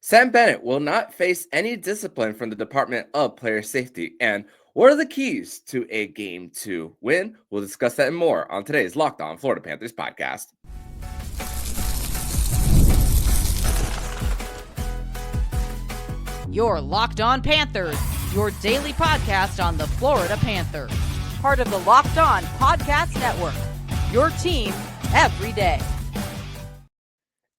Sam Bennett will not face any discipline from the Department of Player Safety. And what are the keys to a Game 2 win? We'll discuss that and more on today's Locked On Florida Panthers podcast. You're Locked On Panthers, your daily podcast on the Florida Panthers. Part of the Locked On Podcast Network, your team every day.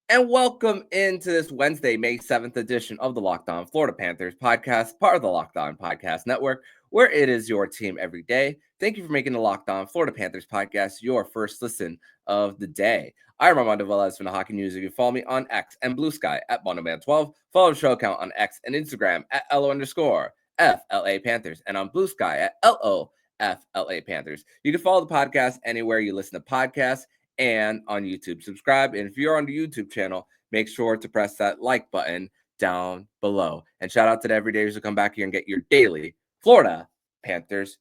And welcome into this Wednesday, May 7th edition of the Locked On Florida Panthers podcast, part of the Locked On Podcast Network, where it is your team every day. Thank you for making the Locked On Florida Panthers podcast your first listen of the day. I'm Armando Velez from the Hockey News. You can follow me on X and Blue Sky at BondoMan12. Follow the show account on X and Instagram at LO_FLA Panthers and on Blue Sky at LOFLA Panthers. You can follow the podcast anywhere you listen to podcasts and on YouTube. Subscribe. And if you're on the YouTube channel, make sure to press that like button down below. And shout out to the everydayers who come back here and get your daily Florida Panthers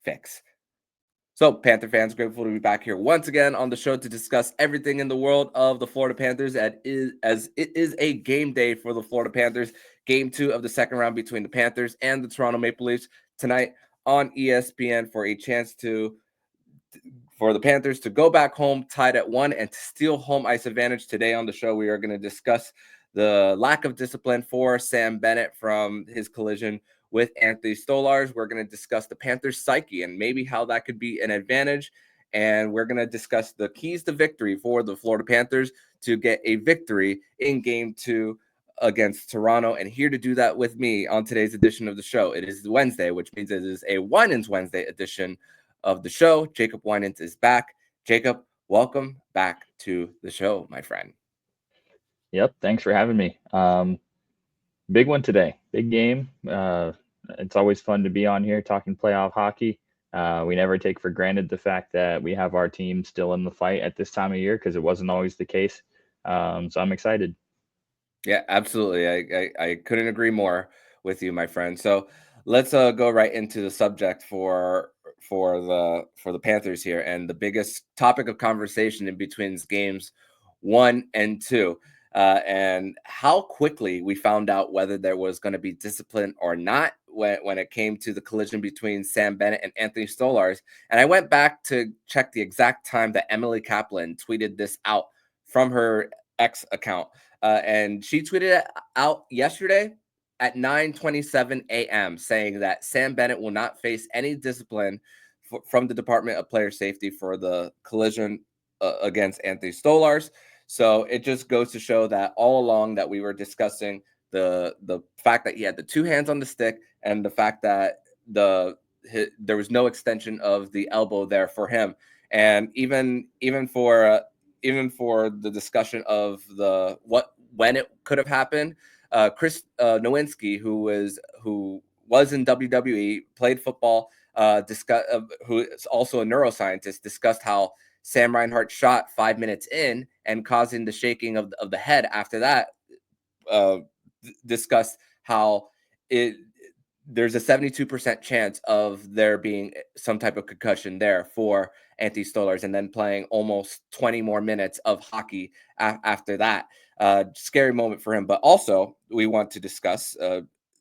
fix. So, Panther fans, grateful to be back here once again on the show to discuss everything in the world of the Florida Panthers as it is a game day for the Florida Panthers. Game 2 of the second round between the Panthers and the Toronto Maple Leafs tonight on ESPN for a chance for the Panthers to go back home tied at 1 and to steal home ice advantage. Today on the show, we are going to discuss the lack of discipline for Sam Bennett from his collision with Anthony Stolarz. We're going to discuss the Panthers' psyche and maybe how that could be an advantage. And we're going to discuss the keys to victory for the Florida Panthers to get a victory in Game 2 against Toronto. And here to do that with me on today's edition of the show, it is Wednesday, which means it is a Winans Wednesday edition of the show. Jacob Winans is back. Jacob, welcome back to the show, my friend. Yep, thanks for having me. Big one today, big game. It's always fun to be on here talking playoff hockey. We never take for granted the fact that we have our team still in the fight at this time of year because it wasn't always the case. So I'm excited. Yeah, absolutely. I couldn't agree more with you, my friend. So let's go right into the subject for the Panthers here, and the biggest topic of conversation in between games 1 and 2. And how quickly we found out whether there was going to be discipline or not when it came to the collision between Sam Bennett and Anthony Stolarz. And I went back to check the exact time that Emily Kaplan tweeted this out from her X account. And she tweeted it out yesterday at 9:27 a.m. saying that Sam Bennett will not face any discipline from the Department of Player Safety for the collision against Anthony Stolarz. So it just goes to show that all along that we were discussing the fact that he had the two hands on the stick and the fact that there was no extension of the elbow there for him. And even for the discussion of when it could have happened, Chris Nowinski, who was in WWE, played football, who is also a neuroscientist, discussed how Sam Reinhart shot 5 minutes in and causing the shaking of the head after that. Discussed how there's a 72% chance of there being some type of concussion there for Anthony Stolarz, and then playing almost 20 more minutes of hockey after that. Scary moment for him. But also, we want to discuss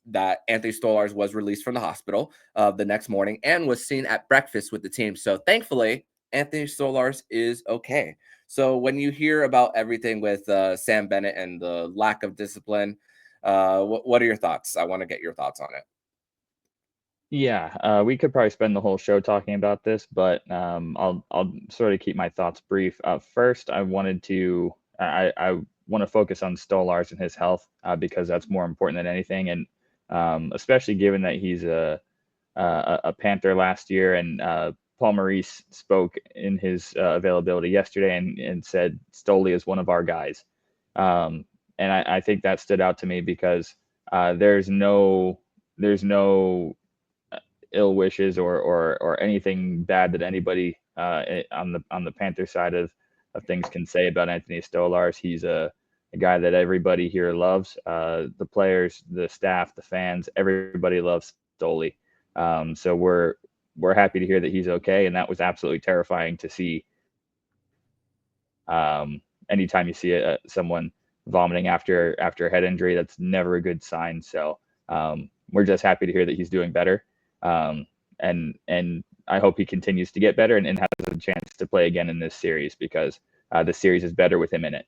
that Anthony Stolarz was released from the hospital the next morning and was seen at breakfast with the team. So thankfully, Anthony Stolarz is okay. So when you hear about everything with Sam Bennett and the lack of discipline, what are your thoughts? I want to get your thoughts on it. Yeah, we could probably spend the whole show talking about this, but I'll sort of keep my thoughts brief. First, I want to focus on Stolarz and his health because that's more important than anything, and especially given that he's a Panther last year, and Paul Maurice spoke in his availability yesterday and said Stoli is one of our guys, and I think that stood out to me because there's no ill wishes or anything bad that anybody on the Panther side of things can say about Anthony Stolarz. He's a guy that everybody here loves. The players, the staff, the fans, everybody loves Stoli. So we're happy to hear that he's okay, and that was absolutely terrifying to see. Anytime you see someone vomiting after a head injury. That's never a good sign. So we're just happy to hear that he's doing better. And I hope he continues to get better and has a chance to play again in this series, because the series is better with him in it.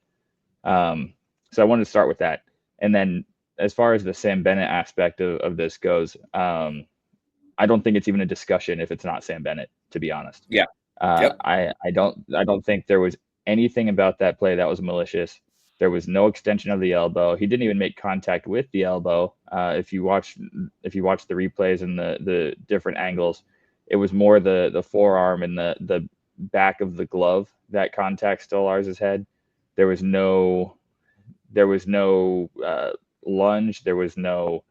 So I wanted to start with that. And then as far as the Sam Bennett aspect of this goes, I don't think it's even a discussion if it's not Sam Bennett, to be honest. Yeah. Yep. I don't think there was anything about that play that was malicious. There was no extension of the elbow. He didn't even make contact with the elbow. If you watch the replays and the different angles, it was more the forearm and the back of the glove that contacts Stolarz's head. There was no lunge. There was no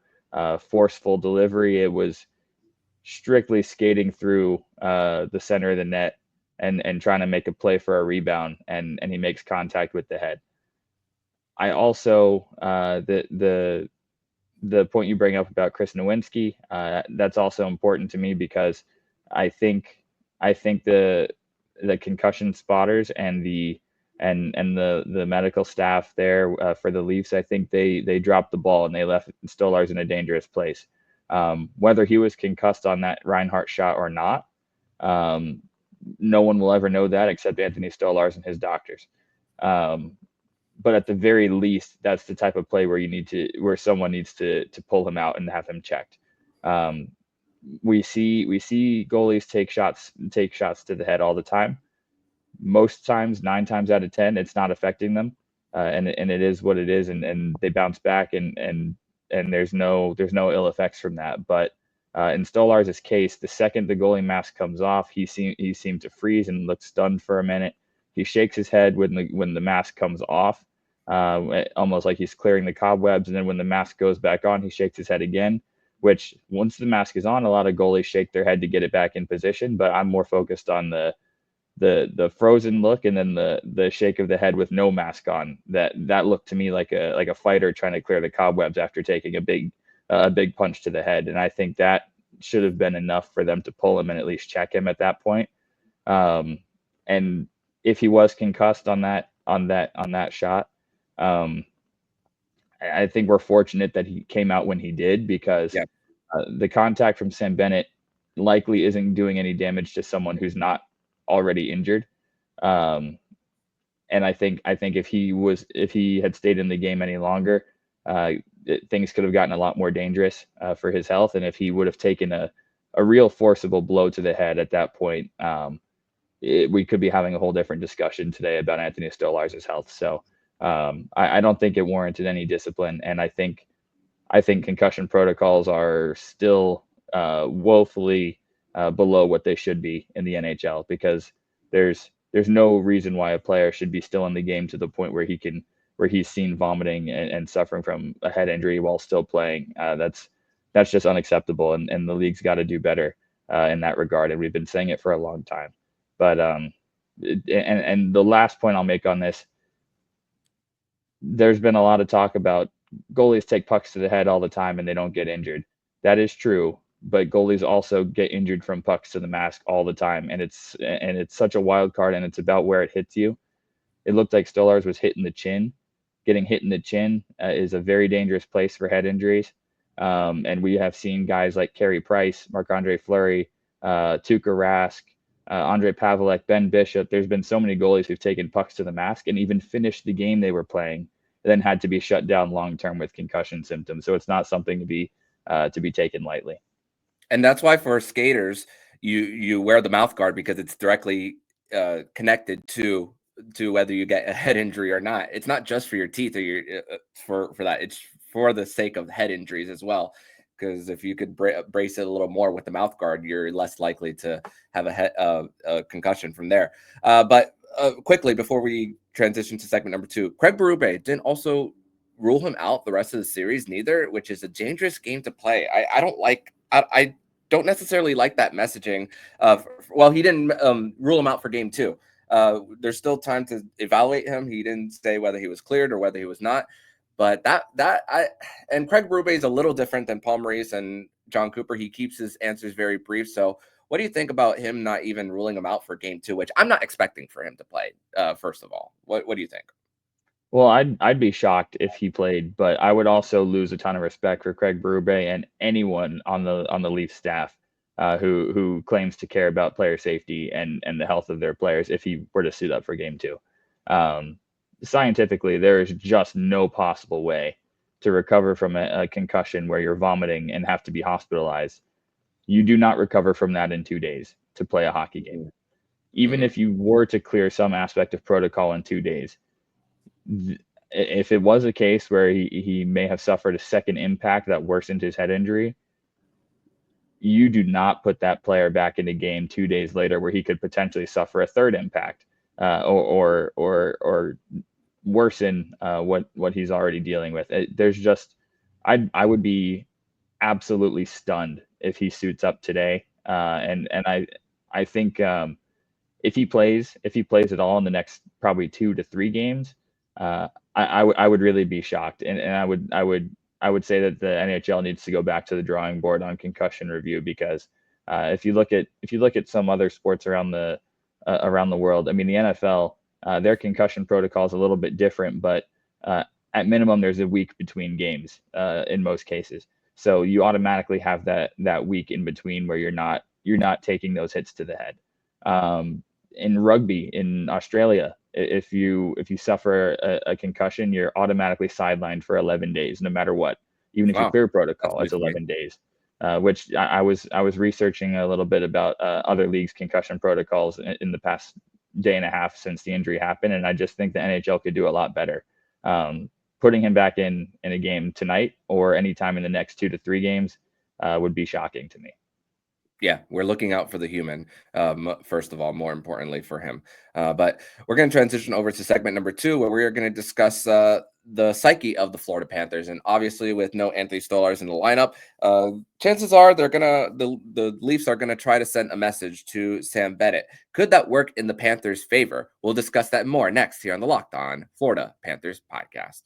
forceful delivery. It was strictly skating through the center of the net and trying to make a play for a rebound, and he makes contact with the head. I also the point you bring up about Chris Nowinski, that's also important to me, because I think the concussion spotters and the medical staff there for the Leafs, I think they dropped the ball and they left Stolarz in a dangerous place. Whether he was concussed on that Reinhart shot or not, no one will ever know that except Anthony Stolarz and his doctors. But at the very least, that's the type of play where someone needs to pull him out and have him checked. We see goalies take shots to the head all the time. Most times, 9 times out of 10, it's not affecting them, and it is what it is, and they bounce back, and there's no ill effects from that. But in Stolarz's case, the second the goalie mask comes off, he seemed to freeze and look stunned for a minute. He shakes his head when the mask comes off, almost like he's clearing the cobwebs. And then when the mask goes back on, he shakes his head again, which once the mask is on, a lot of goalies shake their head to get it back in position. But I'm more focused on the frozen look, and then the shake of the head with no mask on. That looked to me like a fighter trying to clear the cobwebs after taking a big punch to the head. And I think that should have been enough for them to pull him and at least check him at that point. And if he was concussed on that shot, I think we're fortunate that he came out when he did, because the contact from Sam Bennett likely isn't doing any damage to someone who's not already injured. And I think if he had stayed in the game any longer, things could have gotten a lot more dangerous for his health. And if he would have taken a real forcible blow to the head at that point, we could be having a whole different discussion today about Anthony Stolarz's health. So I don't think it warranted any discipline. And I think concussion protocols are still woefully below what they should be in the NHL, because there's no reason why a player should be still in the game to the point where he's seen vomiting and suffering from a head injury while still playing. That's just unacceptable, and the league's got to do better in that regard. And we've been saying it for a long time. But and the last point I'll make on this, there's been a lot of talk about goalies take pucks to the head all the time and they don't get injured. That is true, but goalies also get injured from pucks to the mask all the time, and it's such a wild card, and it's about where it hits you. It looked like Stolarz was hit in the chin. Getting hit in the chin is a very dangerous place for head injuries. And we have seen guys like Carey Price, Marc-Andre Fleury, Tuukka Rask, Andre Pavelec, Ben Bishop. There's been so many goalies who've taken pucks to the mask and even finished the game they were playing, then had to be shut down long-term with concussion symptoms. So it's not something to be taken lightly. And that's why for skaters, you wear the mouth guard, because it's directly connected to whether you get a head injury or not. It's not just for your teeth or your for that. It's for the sake of head injuries as well. Because if you could brace it a little more with the mouth guard, you're less likely to have a concussion from there. But quickly, before we transition to segment number 2, Craig Berube didn't also rule him out the rest of the series neither, which is a dangerous game to play. I don't necessarily like that messaging. Well, he didn't rule him out for game 2. There's still time to evaluate him. He didn't say whether he was cleared or whether he was not. But and Craig Berube is a little different than Paul Maurice and John Cooper. He keeps his answers very brief. So what do you think about him not even ruling him out for game 2, which I'm not expecting for him to play, first of all? What do you think? Well, I'd be shocked if he played, but I would also lose a ton of respect for Craig Berube and anyone on the Leafs staff who claims to care about player safety and the health of their players if he were to suit up for Game 2. Um, Scientifically, there is just no possible way to recover from a concussion where you're vomiting and have to be hospitalized. You do not recover from that in 2 days to play a hockey game. Even if you were to clear some aspect of protocol in 2 days, if it was a case where he may have suffered a second impact that worsened his head injury, you do not put that player back in the game 2 days later where he could potentially suffer a third impact or worsen what he's already dealing with. There's just I would be absolutely stunned if he suits up today, and I think if he plays at all in the next probably 2 to 3 games, I would really be shocked, and I would say that the NHL needs to go back to the drawing board on concussion review because if you look at some other sports around the world, I mean the NFL, their concussion protocol is a little bit different, but at minimum there's a week between games in most cases, so you automatically have that week in between where you're not taking those hits to the head. In rugby in Australia, if you suffer a concussion, you're automatically sidelined for 11 days, no matter what. Even if you clear protocol, it's 11 days. Which I was researching a little bit about other leagues' concussion protocols in the past day and a half since the injury happened, and I just think the NHL could do a lot better. Putting him back in a game tonight or anytime in the next 2 to 3 games would be shocking to me. Yeah, we're looking out for the human, first of all, more importantly for him. But we're going to transition over to segment number 2, where we are going to discuss the psyche of the Florida Panthers. And obviously, with no Anthony Stolarz in the lineup, chances are the Leafs are going to try to send a message to Sam Bennett. Could that work in the Panthers' favor? We'll discuss that more next here on the Locked On Florida Panthers podcast.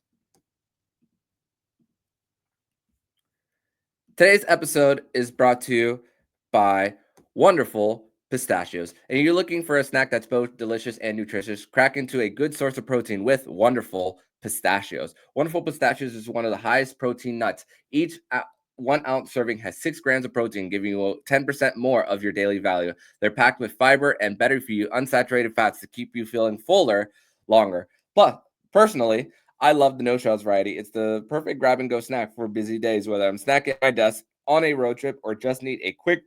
Today's episode is brought to you by Wonderful Pistachios. And you're looking for a snack that's both delicious and nutritious, crack into a good source of protein with Wonderful Pistachios. Wonderful Pistachios is one of the highest protein nuts. Each 1 ounce serving has 6 grams of protein, giving you 10% more of your daily value. They're packed with fiber and better for you unsaturated fats to keep you feeling fuller longer. Plus, personally, I love the no-shells variety. It's the perfect grab-and-go snack for busy days, whether I'm snacking at my desk, on a road trip, or just need a quick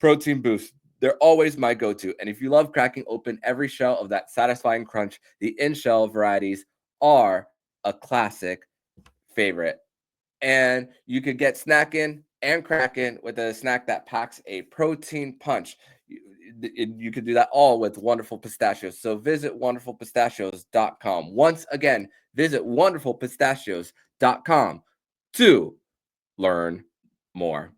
protein boost. They're always my go-to. And if you love cracking open every shell of that satisfying crunch, the in-shell varieties are a classic favorite. And you could get snacking and cracking with a snack that packs a protein punch. You could do that all with Wonderful Pistachios. So visit wonderfulpistachios.com. Once again, visit wonderfulpistachios.com to learn more.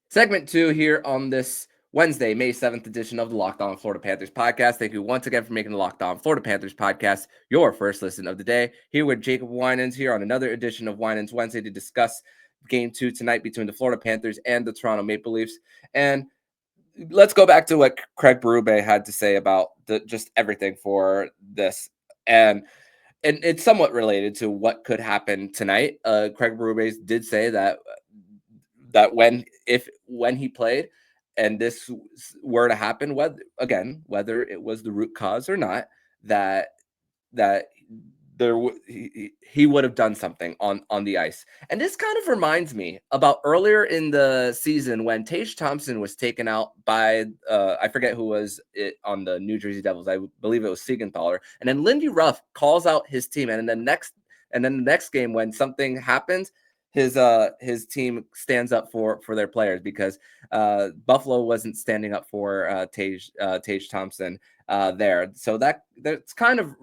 Segment 2 here on this Wednesday, May 7th edition of the Locked On Florida Panthers podcast. Thank you once again for making the Locked On Florida Panthers podcast your first listen of the day. Here with Jacob Winans here on another edition of Winans Wednesday to discuss Game 2 tonight between the Florida Panthers and the Toronto Maple Leafs. And let's go back to what Craig Berube had to say about just everything for this. And it's somewhat related to what could happen tonight. Craig Berube did say that when he played and this were to happen, whether it was the root cause or not, that he would have done something on the ice. And this kind of reminds me about earlier in the season when Tage Thompson was taken out by I forget who was it on the New Jersey Devils. I believe it was Siegenthaler. And then Lindy Ruff calls out his team, and then the next game when something happens, his team stands up for their players because Buffalo wasn't standing up for Tage Thompson there. So that's kind of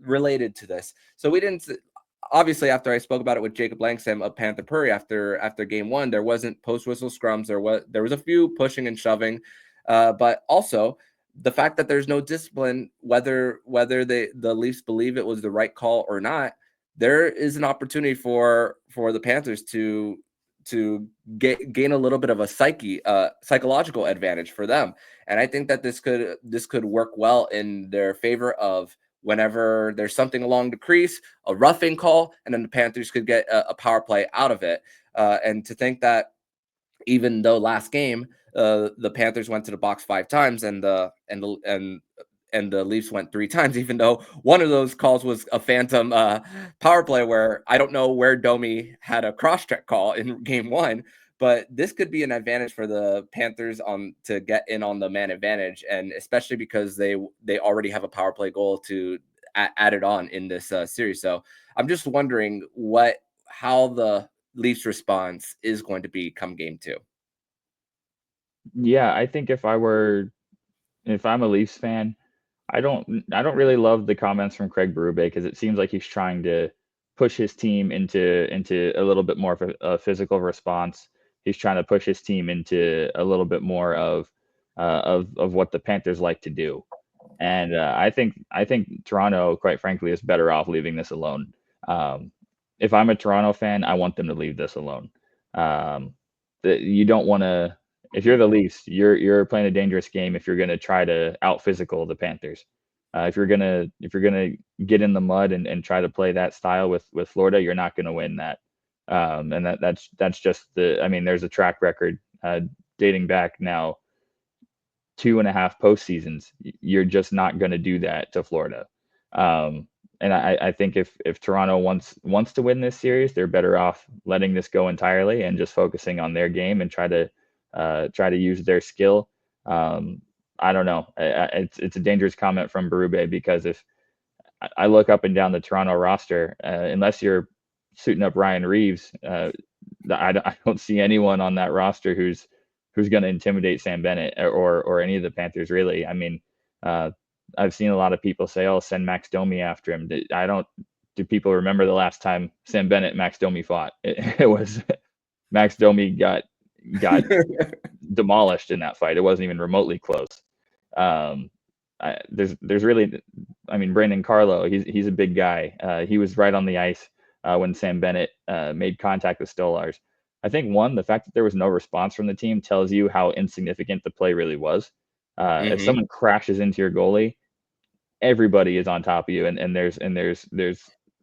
related to this. So we didn't, obviously, after I spoke about it with Jacob Langsam of Panther Prairie after Game 1, there wasn't post whistle scrums. There was a few pushing and shoving, but also the fact that there's no discipline, whether the Leafs believe it was the right call or not. There is an opportunity for the Panthers to gain a little bit of a psychological advantage for them. And I think that this could work well in their favor of whenever there's something along the crease, a roughing call, and then the Panthers could get a power play out of it. And to think that even though last game the Panthers went to the box 5 times and the Leafs went 3 times, even though one of those calls was a phantom power play where I don't know where Domi had a cross-check call in game 1, but this could be an advantage for the Panthers to get in on the man advantage, and especially because they already have a power play goal to add it on in this series. So I'm just wondering how the Leafs response is going to be come game 2. Yeah, I think if I'm a Leafs fan, I don't really love the comments from Craig Berube because it seems like he's trying to push his team into a little bit more of a physical response. He's trying to push his team into a little bit more of what the Panthers like to do. And I think Toronto, quite frankly, is better off leaving this alone. If I'm a Toronto fan, I want them to leave this alone. You don't want to. If you're the Leafs, you're playing a dangerous game if you're going to try to out physical the Panthers. If you're gonna get in the mud and try to play that style with Florida, you're not going to win that. And that's just there's a track record dating back now 2.5 postseasons. You're just not going to do that to Florida. And I think if Toronto wants to win this series, they're better off letting this go entirely and just focusing on their game and try to use their skill. I don't know. It's a dangerous comment from Berube because if I look up and down the Toronto roster, unless you're suiting up Ryan Reeves, I don't see anyone on that roster who's going to intimidate Sam Bennett or any of the Panthers really. I mean, I've seen a lot of people say, "Oh, send Max Domi after him." Do people remember the last time Sam Bennett and Max Domi fought? It was Max Domi got demolished in that fight. It wasn't even remotely close. There's really, Brandon Carlo, he's a big guy. He was right on the ice when Sam Bennett made contact with Stolarz. I think the fact that there was no response from the team tells you how insignificant the play really was. If someone crashes into your goalie, everybody is on top of you, and there's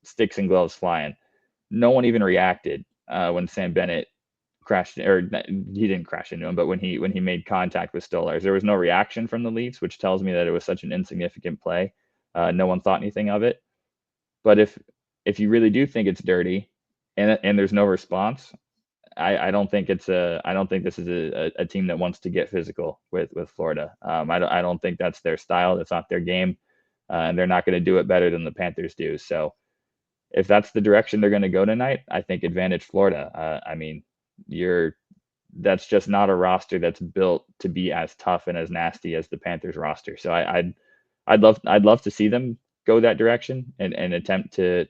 sticks and gloves flying. No one even reacted when Sam Bennett crashed, or he didn't crash into him, but when he made contact with Stolarz, there was no reaction from the Leafs, which tells me that it was such an insignificant play. No one thought anything of it. But if you really do think it's dirty, and there's no response, I don't think this is a team that wants to get physical with Florida. I don't think that's their style. That's not their game, and they're not going to do it better than the Panthers do. So if that's the direction they're going to go tonight, I think advantage Florida. That's just not a roster that's built to be as tough and as nasty as the Panthers roster. So I'd love to see them go that direction and attempt to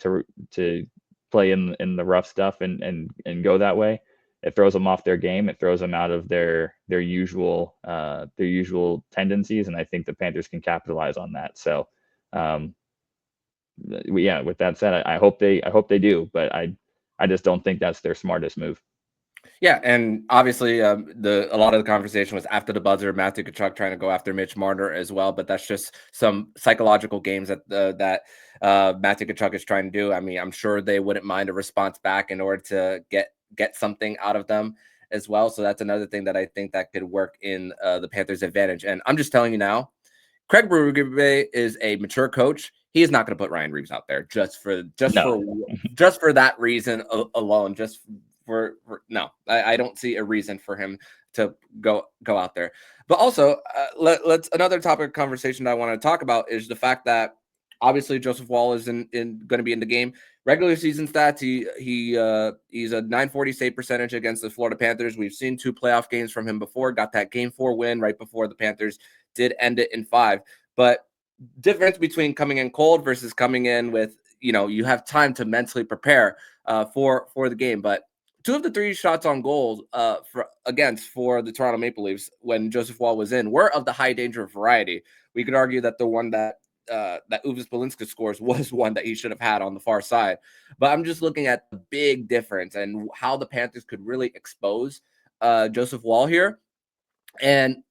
play in the rough stuff and go that way. It throws them off their game. It throws them out of their usual tendencies, and I think the Panthers can capitalize on that. So, with that said, I hope they do, but I just don't think that's their smartest move. Yeah, and obviously, a lot of the conversation was after the buzzer, Matthew Tkachuk trying to go after Mitch Marner as well, but that's just some psychological games that Matthew Tkachuk is trying to do. I mean, I'm sure they wouldn't mind a response back in order to get something out of them as well. So that's another thing that I think that could work in the Panthers' advantage. And I'm just telling you now, Craig Berube is a mature coach. He is not going to put Ryan Reeves out there just for that reason alone. I don't see a reason for him to go out there. But also, let's another topic of conversation that I want to talk about is the fact that obviously Joseph Woll is going to be in the game. Regular season stats, he's a .940 save percentage against the Florida Panthers. We've seen 2 playoff games from him before. Got that Game 4 win right before the Panthers did end it in 5. But difference between coming in cold versus coming in with, you have time to mentally prepare for the game. But 2 of the 3 shots on goal for the Toronto Maple Leafs when Joseph Woll was in were of the high danger variety. We could argue that the one that that Uvis Balinska scores was one that he should have had on the far side. But I'm just looking at the big difference and how the Panthers could really expose Joseph Woll here. And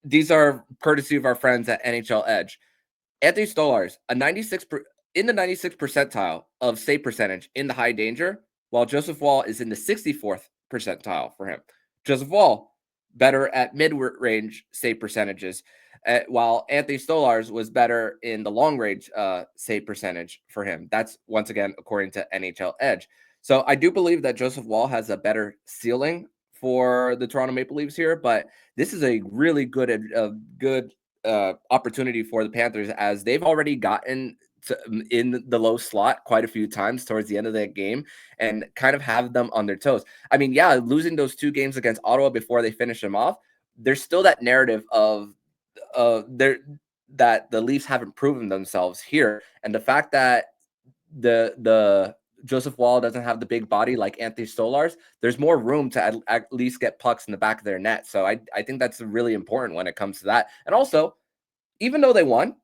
these are courtesy of our friends at NHL Edge. Anthony Stolarz, in the 96th percentile of save percentage in the high danger, while Joseph Woll is in the 64th percentile for him. Joseph Woll, better at mid-range save percentages, while Anthony Stolarz was better in the long-range save percentage for him. That's, once again, according to NHL Edge. So I do believe that Joseph Woll has a better ceiling for the Toronto Maple Leafs here, but this is a really good opportunity for the Panthers, as they've already gotten in the low slot quite a few times towards the end of that game and kind of have them on their toes. I mean, yeah, losing those 2 games against Ottawa before they finish them off, there's still that narrative of that the Leafs haven't proven themselves here, and the fact that the Joseph Woll doesn't have the big body like Anthony Stolarz, there's more room to at least get pucks in the back of their net. So I think that's really important when it comes to that. And also, even though they won,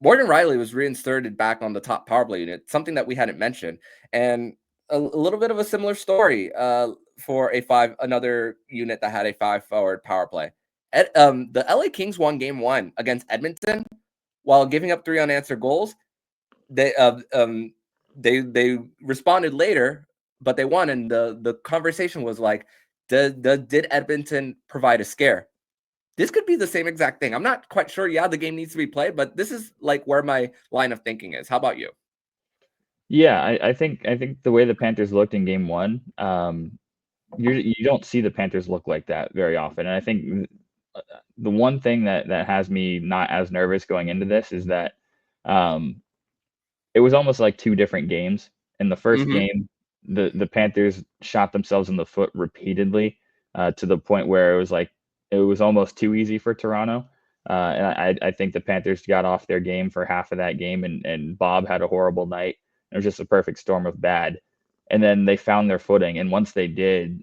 Morgan Rielly was reinserted back on the top power play unit, something that we hadn't mentioned. And a little bit of a similar story for another unit that had a 5-forward power play. The LA Kings won game 1 against Edmonton while giving up 3 unanswered goals. They responded later, but they won. And the conversation was like, did Edmonton provide a scare? This could be the same exact thing. I'm not quite sure. Yeah, the game needs to be played, but this is like where my line of thinking is. How about you? Yeah, I think the way the Panthers looked in game 1, you don't see the Panthers look like that very often. And I think the one thing that has me not as nervous going into this is that it was almost like 2 different games. In the first game, the Panthers shot themselves in the foot repeatedly to the point where it was almost too easy for Toronto. And I think the Panthers got off their game for half of that game, and Bob had a horrible night. It was just a perfect storm of bad. And then they found their footing. And once they did,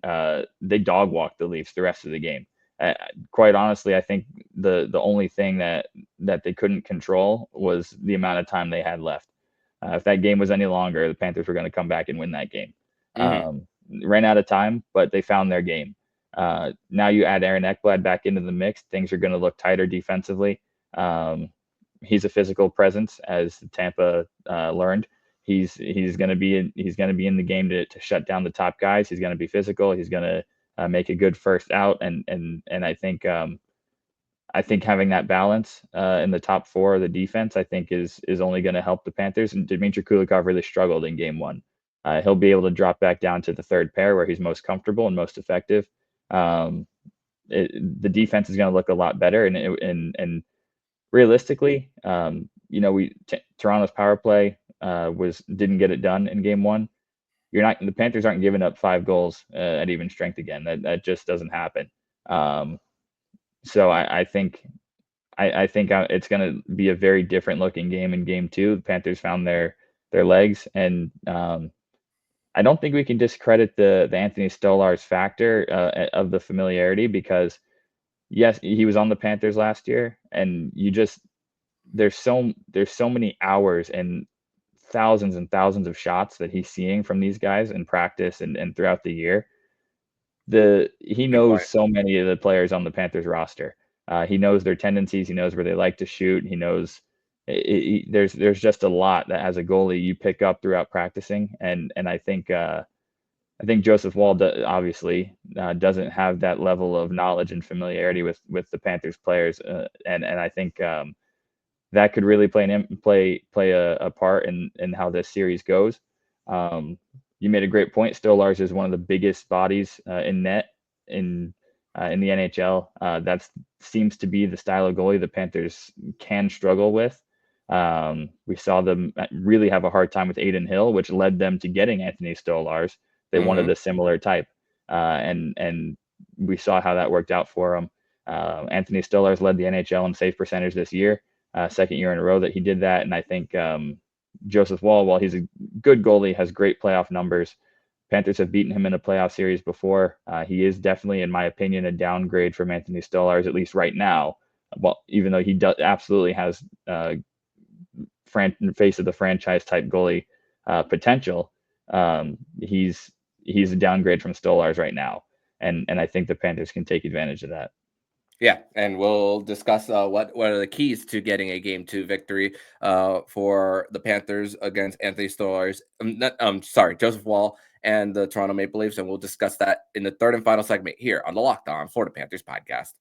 they dog walked the Leafs the rest of the game. Quite honestly, I think the only thing that they couldn't control was the amount of time they had left. If that game was any longer, the Panthers were going to come back and win that game. Ran out of time, but they found their game. Now you add Aaron Ekblad back into the mix, things are going to look tighter defensively. He's a physical presence, as Tampa learned. He's going to be in the game to shut down the top guys. He's going to be physical. He's going to make a good first out, and I think having that balance in the top 4 of the defense, I think is only going to help the Panthers. And Dmitry Kulikov really struggled in game 1. He'll be able to drop back down to the third pair where he's most comfortable and most effective. The defense is going to look a lot better, and realistically, Toronto's power play didn't get it done in game 1. The Panthers aren't giving up 5 goals at even strength again. That just doesn't happen. So I think it's going to be a very different looking game in game 2. The Panthers found their legs, and I don't think we can discredit the Anthony Stolarz factor of the familiarity, because yes, he was on the Panthers last year, and there's so many hours and thousands of shots that he's seeing from these guys in practice and throughout the year. He knows so many of the players on the Panthers roster. He knows their tendencies. He knows where they like to shoot. He knows there's just a lot that, as a goalie, you pick up throughout practicing. And I think Joseph Woll obviously doesn't have that level of knowledge and familiarity with the Panthers players, and I think that could really play a part in how this series goes. You made a great point. Stolarz is one of the biggest bodies in net in the NHL. That seems to be the style of goalie the Panthers can struggle with. We saw them really have a hard time with Adin Hill, which led them to getting Anthony Stolarz. They wanted a similar type, and we saw how that worked out for them. Anthony Stolarz led the NHL in save percentage this year, second year in a row that he did that, and I think Joseph Woll, while he's a good goalie, has great playoff numbers. Panthers have beaten him in a playoff series before. He is definitely, in my opinion, a downgrade from Anthony Stolarz, at least right now. Well, even though he absolutely has face of the franchise type goalie potential, he's a downgrade from Stolarz right now. And I think the Panthers can take advantage of that. Yeah, and we'll discuss what are the keys to getting a Game 2 victory for the Panthers against Anthony Stolarz. Joseph Woll and the Toronto Maple Leafs, and we'll discuss that in the third and final segment here on the Locked On Florida Panthers podcast.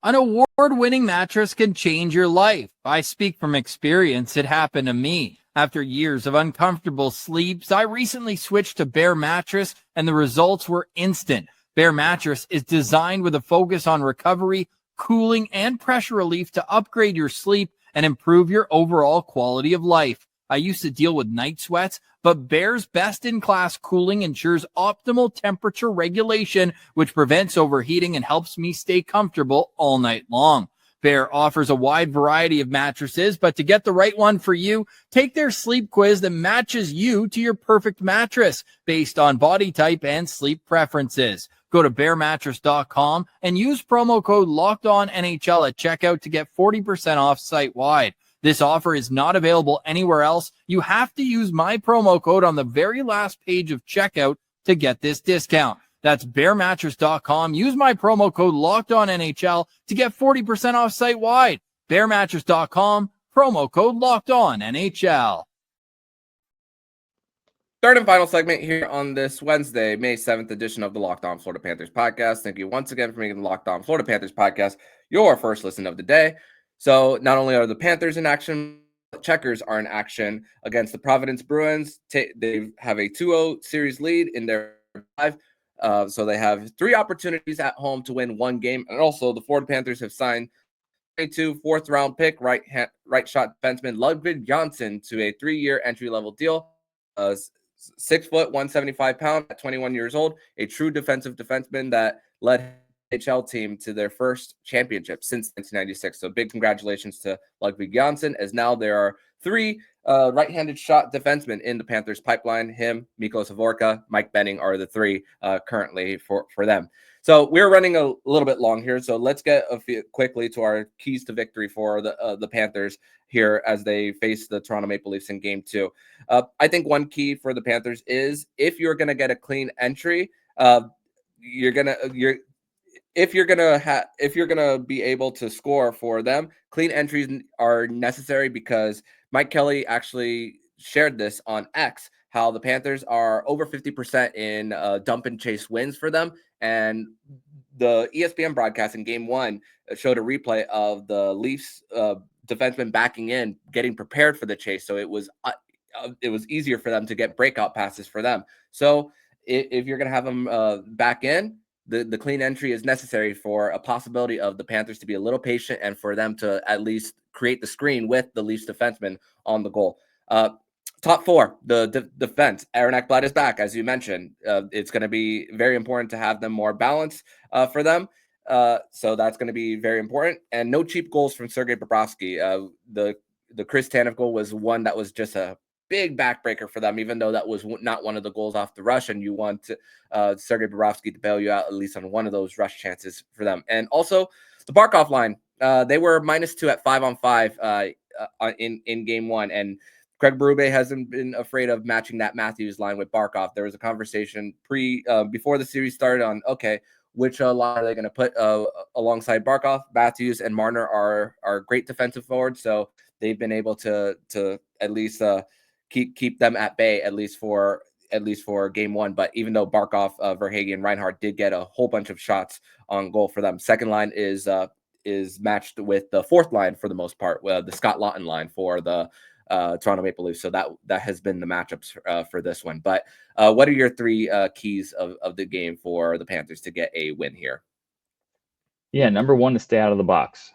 An award-winning mattress can change your life. I speak from experience. It happened to me. After years of uncomfortable sleeps, I recently switched to Bare Mattress, and the results were instant. Bare Mattress is designed with a focus on recovery, cooling, and pressure relief to upgrade your sleep and improve your overall quality of life. I used to deal with night sweats, but Bare's best-in-class cooling ensures optimal temperature regulation, which prevents overheating and helps me stay comfortable all night long. Bare offers a wide variety of mattresses, but to get the right one for you, take their sleep quiz that matches you to your perfect mattress based on body type and sleep preferences. Go to bearmattress.com and use promo code LOCKEDONNHL at checkout to get 40% off site-wide. This offer is not available anywhere else. You have to use my promo code on the very last page of checkout to get this discount. That's bearmattress.com. Use my promo code LOCKEDONNHL to get 40% off site-wide. Bearmattress.com, promo code LOCKEDONNHL. Third and final segment here on this Wednesday, May 7th edition of the Locked On Florida Panthers podcast. Thank you once again for making the Locked On Florida Panthers podcast your first listen of the day. So not only are the Panthers in action, but Checkers are in action against the Providence Bruins. They have a 2-0 series lead in their 5. So they have 3 opportunities at home to win 1 game. And also the Florida Panthers have signed a 4th-round pick, right shot defenseman Ludwig Janssen to a 3-year entry-level deal. 6 foot, 175 pound at 21 years old, a true defensive defenseman that led NHL team to their first championship since 1996. So big congratulations to Ludwig Janssen, as now there are 3 right-handed shot defensemen in the Panthers pipeline. Him, Mikko Savorka, Mike Benning are the 3 currently for them. So we're running a little bit long here, so let's get quickly to our keys to victory for the Panthers here as they face the Toronto Maple Leafs in Game 2. I think one key for the Panthers is if you're going to get a clean entry, if you're gonna be able to score for them, clean entries are necessary, because Mike Kelly actually shared this on X, how the Panthers are over 50% in dump and chase wins for them. And the ESPN broadcast in Game 1 showed a replay of the Leafs defenseman backing in, getting prepared for the chase. So it was easier for them to get breakout passes for them. So if you're going to have them back in, the clean entry is necessary for a possibility of the Panthers to be a little patient and for them to at least create the screen with the Leafs defenseman on the goal. Top 4, the defense. Aaron Ekblad is back, as you mentioned. It's going to be very important to have them more balanced for them. So that's going to be very important. And no cheap goals from Sergei Bobrovsky. The Chris Tanev goal was one that was just a big backbreaker for them, even though that was not one of the goals off the rush, and you want Sergei Bobrovsky to bail you out at least on one of those rush chances for them. And also the Barkov line, they were -2 at 5-on-5 in Game 1, and Craig Berube hasn't been afraid of matching that Matthews line with Barkov. There was a conversation before the series started on, okay, which line are they going to put alongside Barkov? Matthews and Marner are great defensive forwards, so they've been able to at least keep them at bay at least for Game 1. But even though Barkov, Verhaeghe, and Reinhart did get a whole bunch of shots on goal for them, second line is matched with the 4th line for the most part, the Scott Laughton line for the Toronto Maple Leafs. So that has been the matchups for this one. But what are your 3 keys of the game for the Panthers to get a win here? Yeah, number 1 is stay out of the box.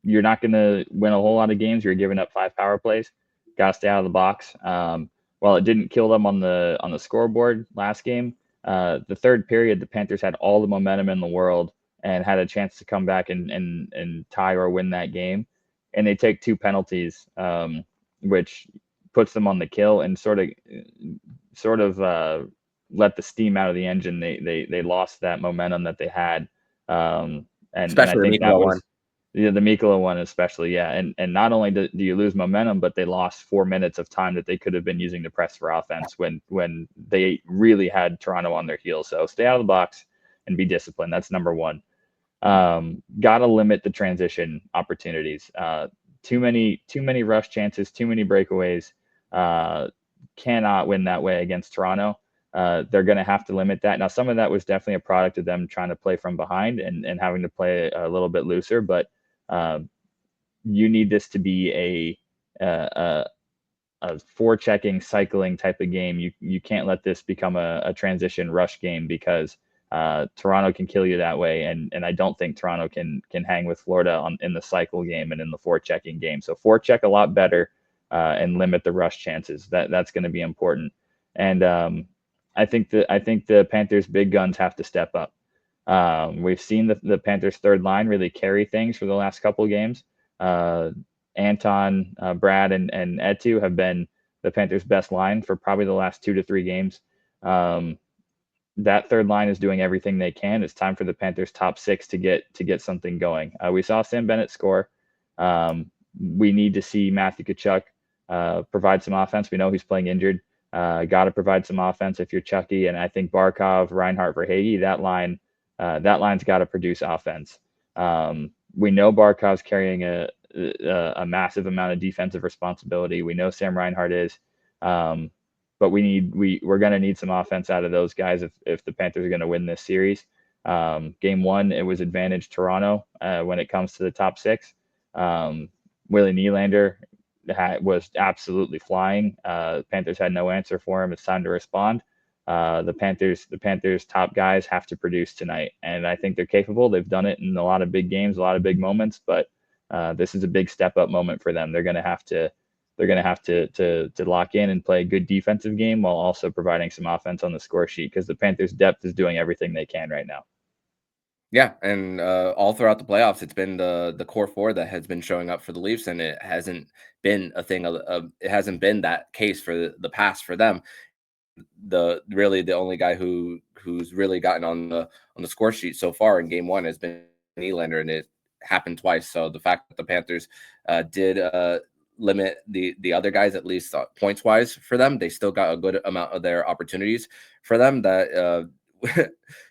You're not going to win a whole lot of games. You're giving up 5 power plays. Got to stay out of the box. While it didn't kill them on the scoreboard last game, the third period, the Panthers had all the momentum in the world and had a chance to come back and tie or win that game. And they take 2 penalties, which puts them on the kill and sort of let the steam out of the engine. They lost that momentum that they had. And especially I think that was one. Yeah, the Mikkola one especially, yeah. And not only do you lose momentum, but they lost 4 minutes of time that they could have been using to press for offense when they really had Toronto on their heels. So stay out of the box and be disciplined. That's number one. Got to limit the transition opportunities. Too many rush chances, too many breakaways. Cannot win that way against Toronto. They're going to have to limit that. Now, some of that was definitely a product of them trying to play from behind and having to play a little bit looser, but you need this to be a forechecking, cycling type of game. You can't let this become a transition rush game because Toronto can kill you that way, and I don't think Toronto can hang with Florida in the cycle game and in the forechecking game. So forecheck a lot better and limit the rush chances. That's going to be important. And I think the Panthers' big guns have to step up. We've seen the Panthers' third line really carry things for the last couple of games. Anton, Brad, and Etu have been the Panthers' best line for probably the last 2 to 3 games. That third line is doing everything they can. It's time for the Panthers' top 6 to get something going. We saw Sam Bennett score. We need to see Matthew Tkachuk provide some offense. We know he's playing injured. Got to provide some offense if you're Chucky. And I think Barkov, Reinhart, Verhaeghe, that line's got to produce offense. We know Barkov's carrying a massive amount of defensive responsibility. We know Sam Reinhart is, but we're going to need some offense out of those guys if the Panthers are going to win this series. Game 1, it was advantage Toronto when it comes to the top 6. Willie Nylander was absolutely flying. Panthers had no answer for him. It's time to respond. The Panthers top guys have to produce tonight, and I think they're capable. They've done it in a lot of big games, a lot of big moments, but this is a big step up moment for them. They're going to have to lock in and play a good defensive game while also providing some offense on the score sheet, because the Panthers' depth is doing everything they can right now. Yeah, and all throughout the playoffs, it's been the core 4 that has been showing up for the Leafs, and it hasn't been a thing it hasn't been that case for the past for them. The only guy who's really gotten on the score sheet so far in game 1 has been Nylander, and it happened twice. So the fact that the Panthers did limit the other guys, at least points wise for them, they still got a good amount of their opportunities for them that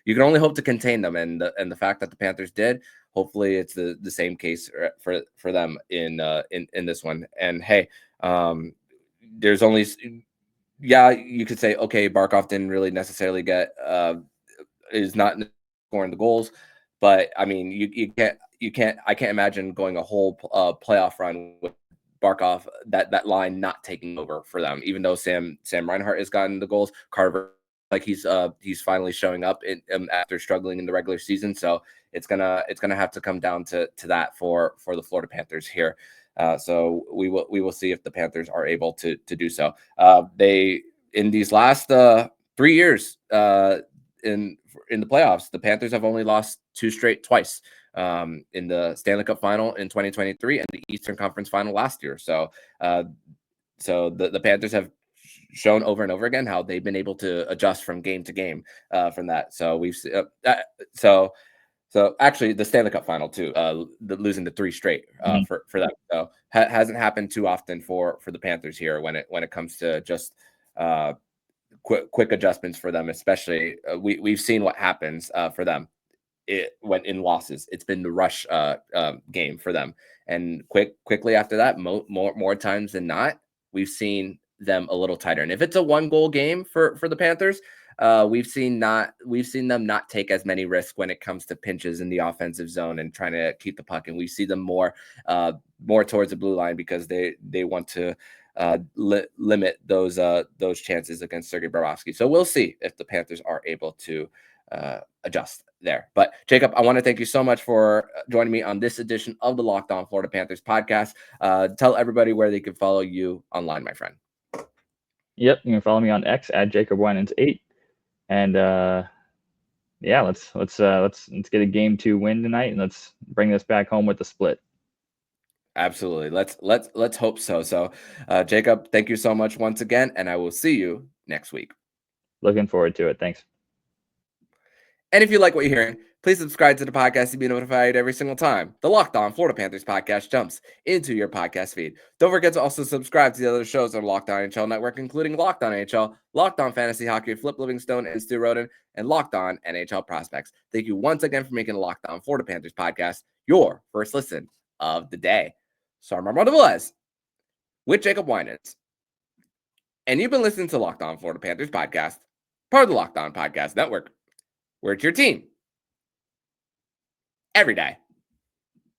you can only hope to contain them, and the fact that the Panthers did, hopefully it's the same case for them in this one. And hey, there's only you could say, okay, Barkov didn't really necessarily is not scoring the goals, but I mean, I can't imagine going a whole playoff run with Barkov, that line not taking over for them, even though Sam Reinhart has gotten the goals. Carver, like he's finally showing up after struggling in the regular season. So it's gonna have to come down to that for the Florida Panthers here. So we will see if the Panthers are able to do so. They, in these last 3 years in the playoffs, the Panthers have only lost 2 straight twice. In the Stanley Cup final in 2023 and the Eastern Conference final last year. So the Panthers have shown over and over again how they've been able to adjust from game to game from that. So we've so actually the Stanley Cup final too, losing the 3 straight for them. So hasn't happened too often for the Panthers here when it comes to just quick adjustments for them, especially we've seen what happens for them. When in losses, it's been the rush game for them, and quickly after that, more times than not, we've seen them a little tighter. And if it's a 1-goal game for the Panthers, we've seen them not take as many risks when it comes to pinches in the offensive zone and trying to keep the puck. And we see them more towards the blue line because they want to limit those chances against Sergei Bobrovsky. So we'll see if the Panthers are able to adjust there. But Jacob, I want to thank you so much for joining me on this edition of the Locked On Florida Panthers podcast. Tell everybody where they can follow you online, my friend. Yep, you can follow me on X at Jacob Winans 8, and yeah, let's get a game 2 win tonight, and let's bring this back home with the split. Absolutely, let's hope so. So, Jacob, thank you so much once again, and I will see you next week. Looking forward to it. Thanks. And if you like what you're hearing, Please subscribe to the podcast to be notified every single time the Locked On Florida Panthers podcast jumps into your podcast feed. Don't forget to also subscribe to the other shows on Locked On NHL Network, including Locked On NHL, Locked On Fantasy Hockey, Flip Livingstone and Stu Roden, and Locked On NHL Prospects. Thank you once again for making the Locked On Florida Panthers podcast your first listen of the day. So I'm Armando Velez with Jacob Winans, and you've been listening to Locked On Florida Panthers podcast, part of the Locked On Podcast Network, where it's your team every day.